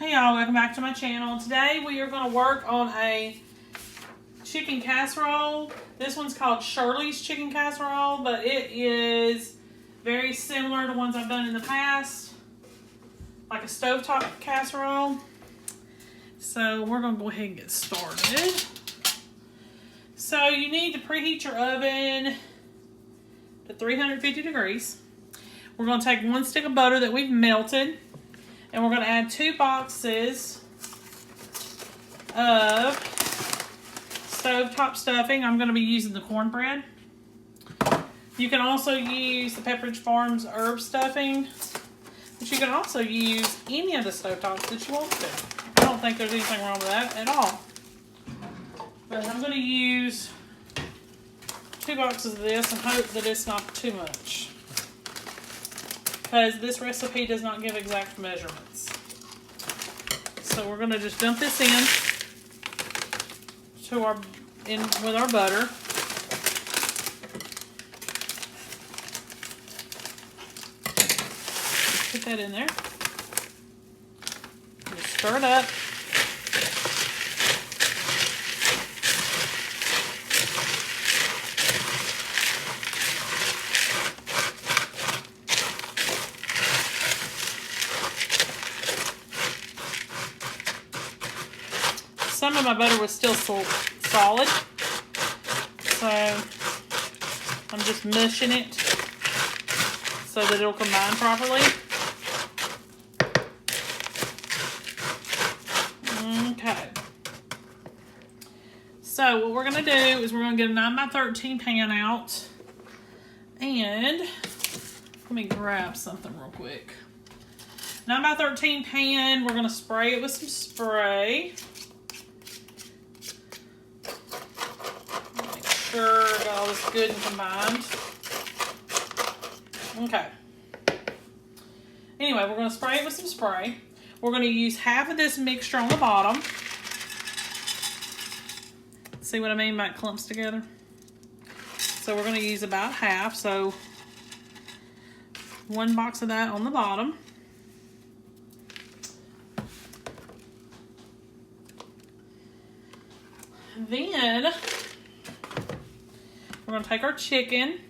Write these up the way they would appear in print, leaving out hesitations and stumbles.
Hey y'all, welcome back to my channel. Today we are going to work on a chicken casserole. This one's called Shirley's chicken casserole, but it is very similar to ones I've done in the past, like a stovetop casserole. So we're going to go ahead and get started. So you need to preheat your oven to 350 degrees. We're going to take 1 stick of butter that we've melted, and we're going to add 2 boxes of stovetop stuffing. I'm going to be using the cornbread. You can also use the Pepperidge Farms herb stuffing, but you can also use any of the stovetops that you want to. I don't think there's anything wrong with that at all. But I'm going to use 2 boxes of this and hope that it's not too much, because this recipe does not give exact measurements. So we're going to just dump this in with our butter. Put that in there. Just stir it up. Some of my butter was still solid, so I'm just mushing it so that it'll combine properly. Okay. So what we're going to do is we're going to get a 9x13 pan out, and let me grab something real quick. 9x13 pan, we're going to spray it with some spray. Sure, got all this good and combined. Okay. Anyway, we're going to spray it with some spray. We're going to use half of this mixture on the bottom. See what I mean by it clumps together? So we're going to use about half. So 1 box of that on the bottom. Then we're going to take our chicken.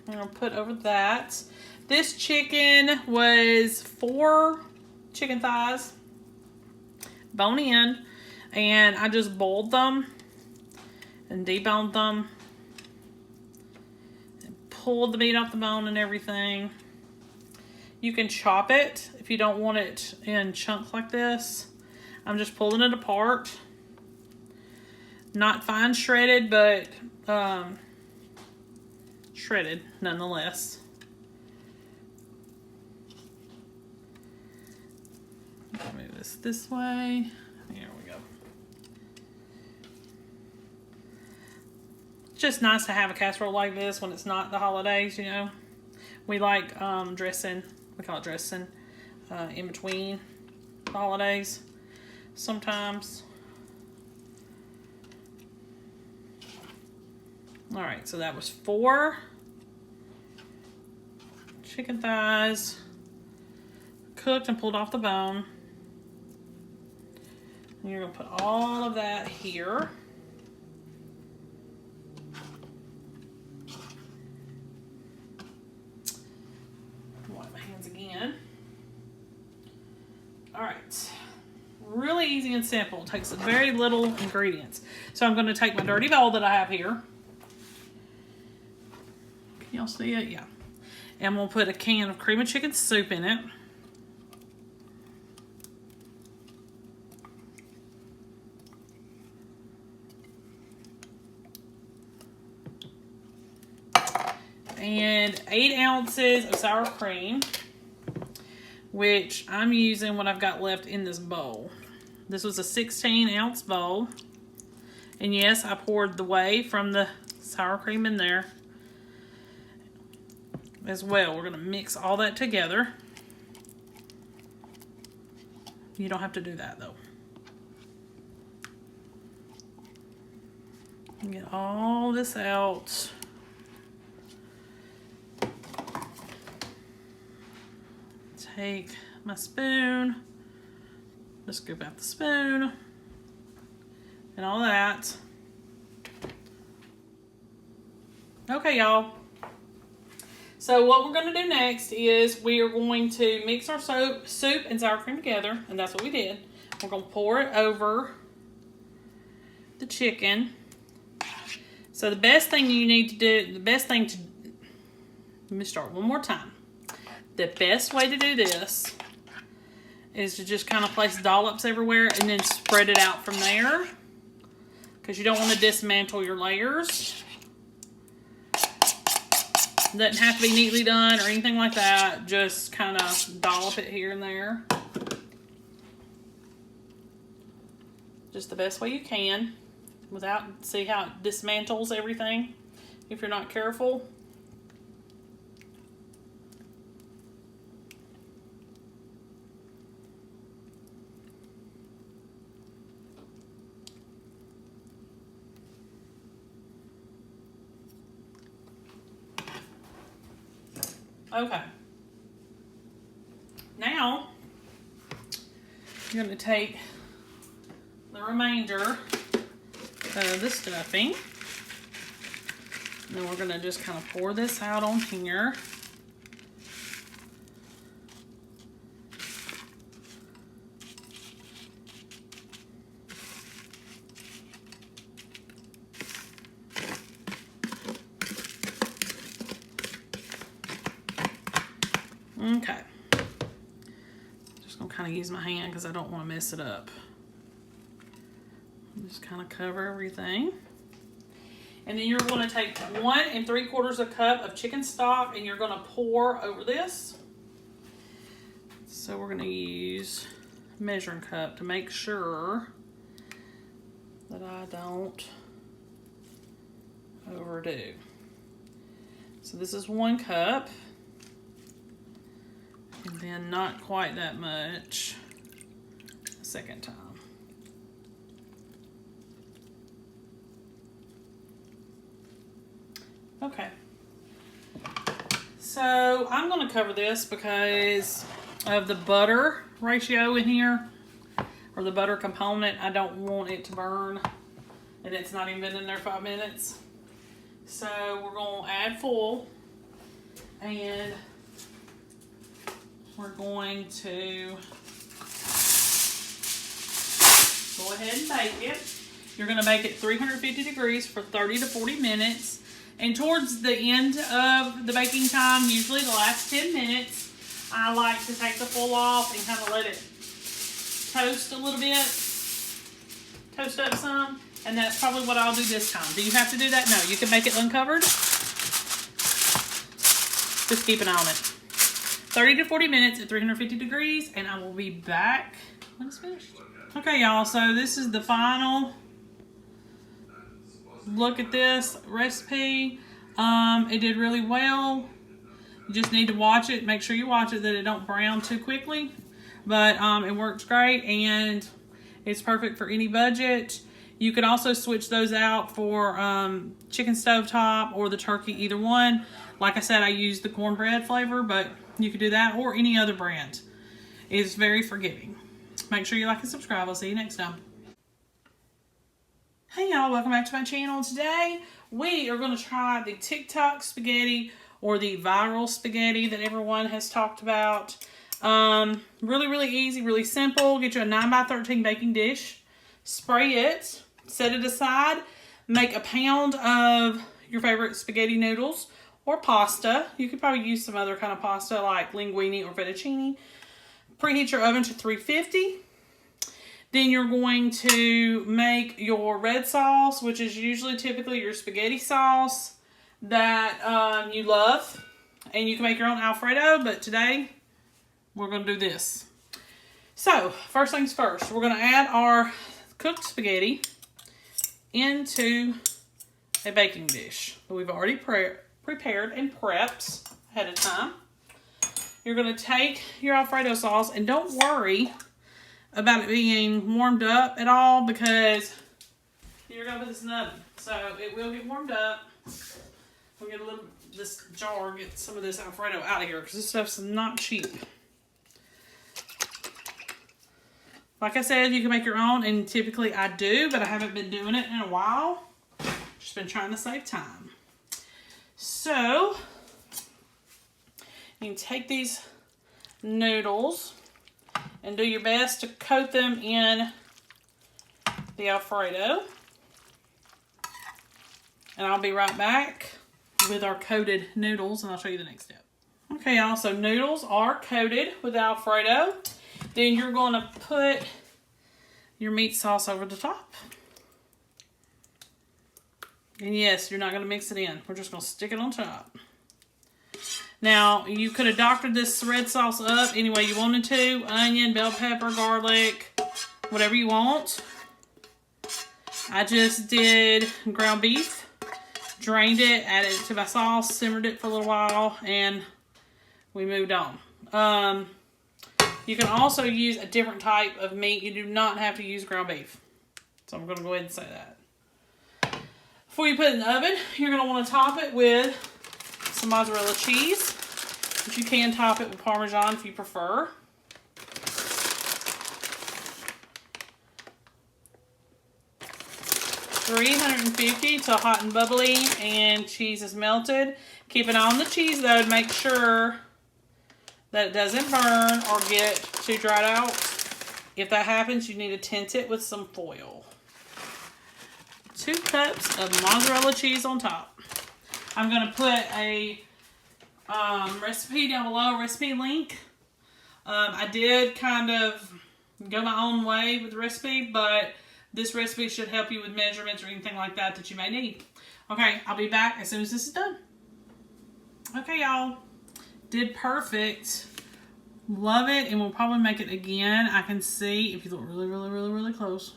We're going to put over that. This chicken was 4 chicken thighs, bone in, and I just boiled them and deboned them and pulled the meat off the bone and everything. You can chop it if you don't want it in chunks like this. I'm just pulling it apart. Not fine shredded, but shredded nonetheless. Move this way. Here we go. It's just nice to have a casserole like this when it's not the holidays, you know. We like dressing, we call it dressing, in between the holidays sometimes. Alright, so that was 4 chicken thighs, cooked and pulled off the bone. And you're going to put all of that here. Wipe my hands again. Alright. Really easy and simple. It takes very little ingredients. So I'm going to take my dirty bowl that I have here. Can y'all see it? Yeah. And we'll put a can of cream of chicken soup in it. And 8 ounces of sour cream, which I'm using what I've got left in this bowl. This was a 16-ounce bowl. And yes, I poured the whey from the sour cream in there as well. We're going to mix all that together. You don't have to do that though. Get all this out. Take my spoon, Just scoop out the spoon and all that. Okay, y'all. So what we're going to do next is we are going to mix our soup and sour cream together, and that's what we did. We're going to pour it over the chicken. So the best thing you need to do, let me start one more time. The best way to do this is to just kind of place dollops everywhere and then spread it out from there, because you don't want to dismantle your layers. Doesn't have to be neatly done or anything like that. Just kind of dollop it here and there. Just the best way you can without, see how it dismantles everything if you're not careful. Okay. Now, you're going to take the remainder of the stuffing. And then we're going to just kind of pour this out on here. Okay. Just gonna kind of use my hand because I don't want to mess it up. Just kind of cover everything. And then you're going to take 1 3/4 cup of chicken stock and you're going to pour over this. So we're going to use a measuring cup to make sure that I don't overdo. So this is 1 cup. And then not quite that much a second time. Okay. So I'm going to cover this because of the butter ratio in here, or the butter component. I don't want it to burn, and it's not even been in there 5 minutes. So we're going to add full, and we're going to go ahead and bake it. You're going to bake it 350 degrees for 30 to 40 minutes. And towards the end of the baking time, usually the last 10 minutes, I like to take the full off and kind of let it toast a little bit. Toast up some. And that's probably what I'll do this time. Do you have to do that? No, you can make it uncovered. Just keep an eye on it. 30 to 40 minutes at 350 degrees, and I will be back when it's finished. Okay, y'all, so this is the final look at this recipe. It did really well. You just need to watch it. Make sure you watch it that it don't brown too quickly. But it works great, and it's perfect for any budget. You can also switch those out for chicken stovetop or the turkey, either one. Like I said, I use the cornbread flavor, but you could do that or any other brand. It's very forgiving. Make sure you like and subscribe. I'll see you next time. Hey y'all, welcome back to my channel. Today we are going to try the TikTok spaghetti, or the viral spaghetti that everyone has talked about. Really, really easy, really simple. Get you a 9x13 baking dish. Spray it. Set it aside. Make a pound of your favorite spaghetti noodles or pasta. You could probably use some other kind of pasta like linguine or fettuccine. Preheat your oven to 350. Then you're going to make your red sauce, which is usually typically your spaghetti sauce that you love. And you can make your own Alfredo, but today we're going to do this. So, first things first, we're going to add our cooked spaghetti into a baking dish that we've already prepared and prepped ahead of time. You're going to take your Alfredo sauce, and don't worry about it being warmed up at all, because you're going to put this in the oven. So it will get warmed up. We'll get a little, this jar, get some of this Alfredo out of here, because this stuff's not cheap. Like I said, you can make your own, and typically I do, but I haven't been doing it in a while. Just been trying to save time. So, you can take these noodles and do your best to coat them in the Alfredo. And I'll be right back with our coated noodles, and I'll show you the next step. Okay, y'all, so noodles are coated with Alfredo. Then you're going to put your meat sauce over the top. And yes, you're not going to mix it in. We're just going to stick it on top. Now, you could have doctored this red sauce up any way you wanted to. Onion, bell pepper, garlic, whatever you want. I just did ground beef. Drained it, added it to my sauce, simmered it for a little while, and we moved on. You can also use a different type of meat. You do not have to use ground beef. So I'm going to go ahead and say that. Before you put it in the oven, you're going to want to top it with some mozzarella cheese. But you can top it with Parmesan if you prefer. $350 till hot and bubbly and cheese is melted. Keep an eye on the cheese though to make sure that it doesn't burn or get too dried out. If that happens, you need to tint it with some foil. 2 cups of mozzarella cheese on top. I'm going to put a recipe down below, recipe link. I did kind of go my own way with the recipe, but this recipe should help you with measurements or anything like that that you may need. Okay, I'll be back as soon as this is done. Okay, y'all. Did perfect. Love it, and we'll probably make it again. I can see, if you look really, really, really, really close,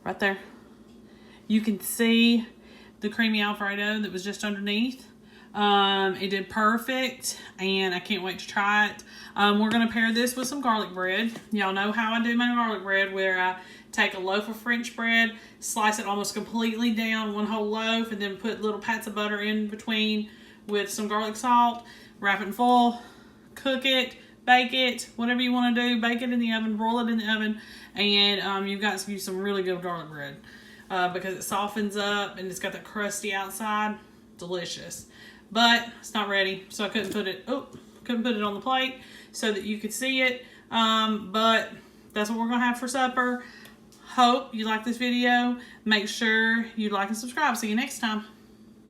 right there, you can see the creamy Alfredo that was just underneath. It did perfect, and I can't wait to try it. We're going to pair this with some garlic bread. Y'all know how I do my garlic bread, where I take a loaf of French bread, slice it almost completely down, one whole loaf, and then put little pats of butter in between with some garlic salt, wrap it in foil, cook it, bake it, whatever you want to do, bake it in the oven, roll it in the oven, and you've got some really good garlic bread because it softens up and it's got that crusty outside. Delicious. But it's not ready, so I couldn't put it on the plate so that you could see it. But that's what we're going to have for supper. Hope you like this video. Make sure you like and subscribe. See you next time.